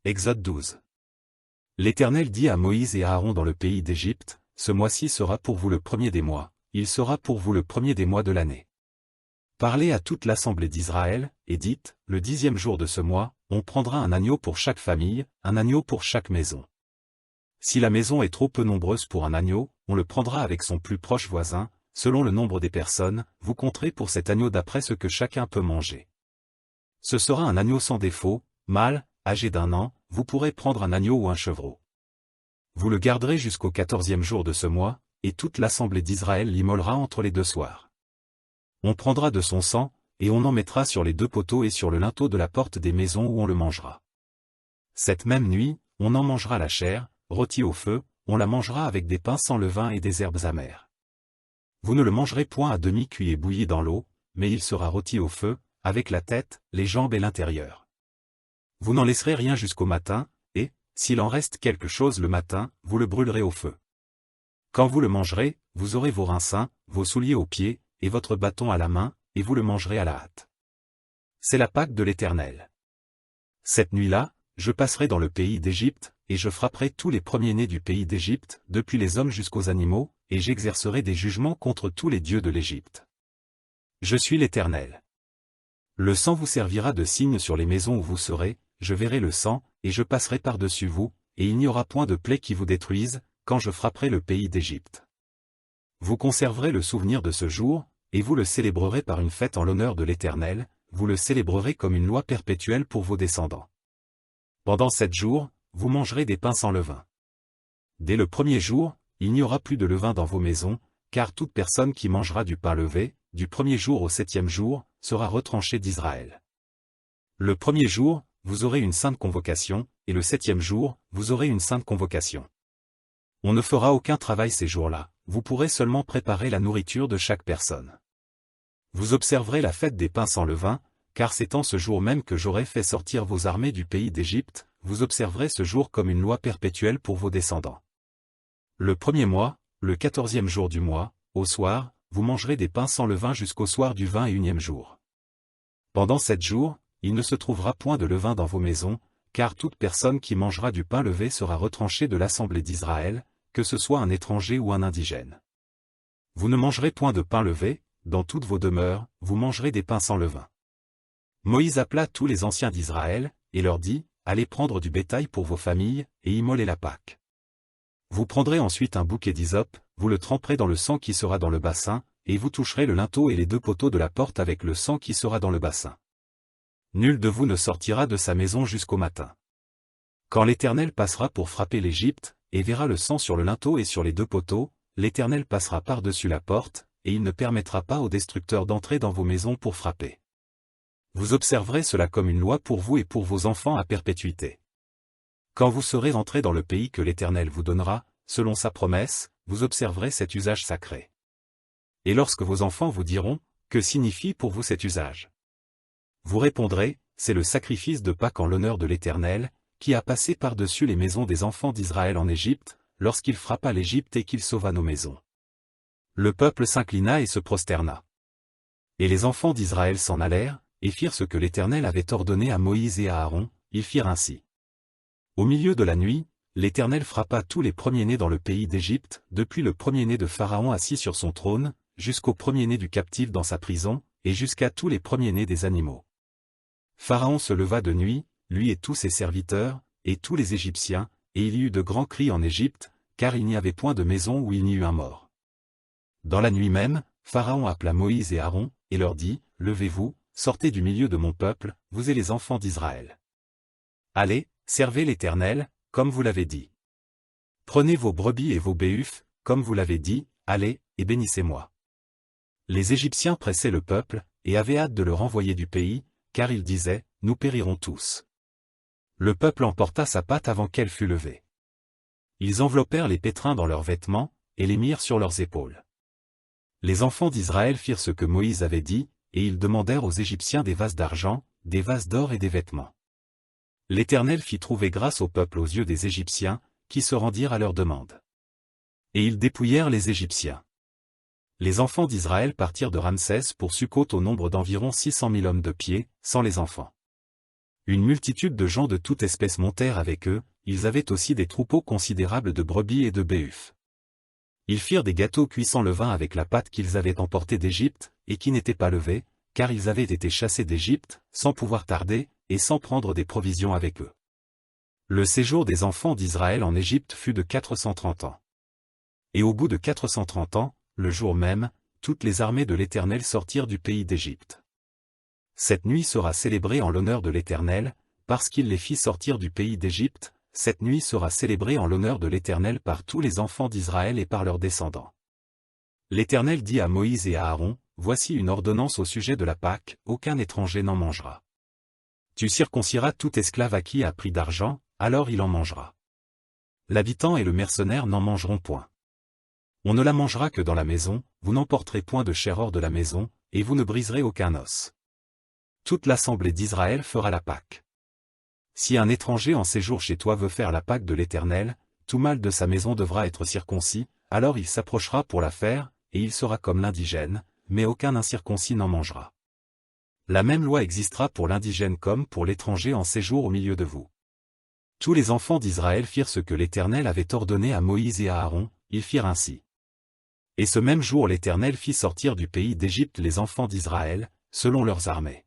Exode 12. L'Éternel dit à Moïse et à Aaron dans le pays d'Égypte, « Ce mois-ci sera pour vous le premier des mois, il sera pour vous le premier des mois de l'année. Parlez à toute l'assemblée d'Israël, et dites, le 10e jour de ce mois, on prendra un agneau pour chaque famille, un agneau pour chaque maison. Si la maison est trop peu nombreuse pour un agneau, on le prendra avec son plus proche voisin, selon le nombre des personnes, vous compterez pour cet agneau d'après ce que chacun peut manger. Ce sera un agneau sans défaut, mâle, âgé d'1 an, vous pourrez prendre un agneau ou un chevreau. Vous le garderez jusqu'au 14e jour de ce mois, et toute l'assemblée d'Israël l'immolera entre les 2 soirs. On prendra de son sang, et on en mettra sur les 2 poteaux et sur le linteau de la porte des maisons où on le mangera. Cette même nuit, on en mangera la chair, rôtie au feu, on la mangera avec des pains sans levain et des herbes amères. Vous ne le mangerez point à demi cuit et bouilli dans l'eau, mais il sera rôti au feu, avec la tête, les jambes et l'intérieur. Vous n'en laisserez rien jusqu'au matin, et, s'il en reste quelque chose le matin, vous le brûlerez au feu. Quand vous le mangerez, vous aurez vos reins sains, vos souliers aux pieds, et votre bâton à la main, et vous le mangerez à la hâte. C'est la Pâque de l'Éternel. Cette nuit-là, je passerai dans le pays d'Égypte, et je frapperai tous les premiers-nés du pays d'Égypte, depuis les hommes jusqu'aux animaux, et j'exercerai des jugements contre tous les dieux de l'Égypte. Je suis l'Éternel. Le sang vous servira de signe sur les maisons où vous serez, je verrai le sang, et je passerai par-dessus vous, et il n'y aura point de plaie qui vous détruise, quand je frapperai le pays d'Égypte. Vous conserverez le souvenir de ce jour, et vous le célébrerez par une fête en l'honneur de l'Éternel, vous le célébrerez comme une loi perpétuelle pour vos descendants. Pendant 7 jours, vous mangerez des pains sans levain. Dès le premier jour, il n'y aura plus de levain dans vos maisons, car toute personne qui mangera du pain levé, du premier jour au 7e jour, sera retranchée d'Israël. Le premier jour, vous aurez une sainte convocation, et le 7e jour, vous aurez une sainte convocation. On ne fera aucun travail ces jours-là, vous pourrez seulement préparer la nourriture de chaque personne. Vous observerez la fête des pains sans levain, car c'est en ce jour même que j'aurai fait sortir vos armées du pays d'Égypte, vous observerez ce jour comme une loi perpétuelle pour vos descendants. Le premier mois, le 14e jour du mois, au soir, vous mangerez des pains sans levain jusqu'au soir du 21e jour. Pendant 7 jours, il ne se trouvera point de levain dans vos maisons, car toute personne qui mangera du pain levé sera retranchée de l'assemblée d'Israël, que ce soit un étranger ou un indigène. Vous ne mangerez point de pain levé, dans toutes vos demeures, vous mangerez des pains sans levain. Moïse appela tous les anciens d'Israël, et leur dit, allez prendre du bétail pour vos familles, et immoler la Pâque. Vous prendrez ensuite un bouquet d'hysope, vous le tremperez dans le sang qui sera dans le bassin, et vous toucherez le linteau et les 2 poteaux de la porte avec le sang qui sera dans le bassin. Nul de vous ne sortira de sa maison jusqu'au matin. Quand l'Éternel passera pour frapper l'Égypte, et verra le sang sur le linteau et sur les 2 poteaux, l'Éternel passera par-dessus la porte, et il ne permettra pas aux destructeurs d'entrer dans vos maisons pour frapper. Vous observerez cela comme une loi pour vous et pour vos enfants à perpétuité. Quand vous serez entrés dans le pays que l'Éternel vous donnera, selon sa promesse, vous observerez cet usage sacré. Et lorsque vos enfants vous diront, que signifie pour vous cet usage? Vous répondrez, c'est le sacrifice de Pâques en l'honneur de l'Éternel, qui a passé par-dessus les maisons des enfants d'Israël en Égypte, lorsqu'il frappa l'Égypte et qu'il sauva nos maisons. Le peuple s'inclina et se prosterna. Et les enfants d'Israël s'en allèrent, et firent ce que l'Éternel avait ordonné à Moïse et à Aaron, ils firent ainsi. Au milieu de la nuit, l'Éternel frappa tous les premiers-nés dans le pays d'Égypte, depuis le premier-né de Pharaon assis sur son trône, jusqu'au premier-né du captif dans sa prison, et jusqu'à tous les premiers-nés des animaux. Pharaon se leva de nuit, lui et tous ses serviteurs, et tous les Égyptiens, et il y eut de grands cris en Égypte, car il n'y avait point de maison où il n'y eut un mort. Dans la nuit même, Pharaon appela Moïse et Aaron, et leur dit, « Levez-vous, sortez du milieu de mon peuple, vous et les enfants d'Israël. Allez, servez l'Éternel, comme vous l'avez dit. Prenez vos brebis et vos béufs, comme vous l'avez dit, allez, et bénissez-moi. » Les Égyptiens pressaient le peuple, et avaient hâte de le renvoyer du pays, car ils disaient, « Nous périrons tous. » Le peuple emporta sa pâte avant qu'elle fût levée. Ils enveloppèrent les pétrins dans leurs vêtements, et les mirent sur leurs épaules. Les enfants d'Israël firent ce que Moïse avait dit, et ils demandèrent aux Égyptiens des vases d'argent, des vases d'or et des vêtements. L'Éternel fit trouver grâce au peuple aux yeux des Égyptiens, qui se rendirent à leur demande. Et ils dépouillèrent les Égyptiens. Les enfants d'Israël partirent de Ramsès pour Sukkot au nombre d'environ 600 000 hommes de pied, sans les enfants. Une multitude de gens de toute espèce montèrent avec eux, ils avaient aussi des troupeaux considérables de brebis et de béufs. Ils firent des gâteaux cuisant le vin avec la pâte qu'ils avaient emportée d'Égypte, et qui n'était pas levée, car ils avaient été chassés d'Égypte, sans pouvoir tarder, et sans prendre des provisions avec eux. Le séjour des enfants d'Israël en Égypte fut de 430 ans. Et au bout de 430 ans, le jour même, toutes les armées de l'Éternel sortirent du pays d'Égypte. Cette nuit sera célébrée en l'honneur de l'Éternel, parce qu'il les fit sortir du pays d'Égypte, cette nuit sera célébrée en l'honneur de l'Éternel par tous les enfants d'Israël et par leurs descendants. L'Éternel dit à Moïse et à Aaron, voici une ordonnance au sujet de la Pâque, aucun étranger n'en mangera. Tu circonciras tout esclave à qui a prix d'argent, alors il en mangera. L'habitant et le mercenaire n'en mangeront point. On ne la mangera que dans la maison, vous n'emporterez point de chair hors de la maison, et vous ne briserez aucun os. Toute l'assemblée d'Israël fera la Pâque. Si un étranger en séjour chez toi veut faire la Pâque de l'Éternel, tout mâle de sa maison devra être circoncis, alors il s'approchera pour la faire, et il sera comme l'indigène, mais aucun incirconcis n'en mangera. La même loi existera pour l'indigène comme pour l'étranger en séjour au milieu de vous. Tous les enfants d'Israël firent ce que l'Éternel avait ordonné à Moïse et à Aaron, ils firent ainsi. Et ce même jour l'Éternel fit sortir du pays d'Égypte les enfants d'Israël, selon leurs armées.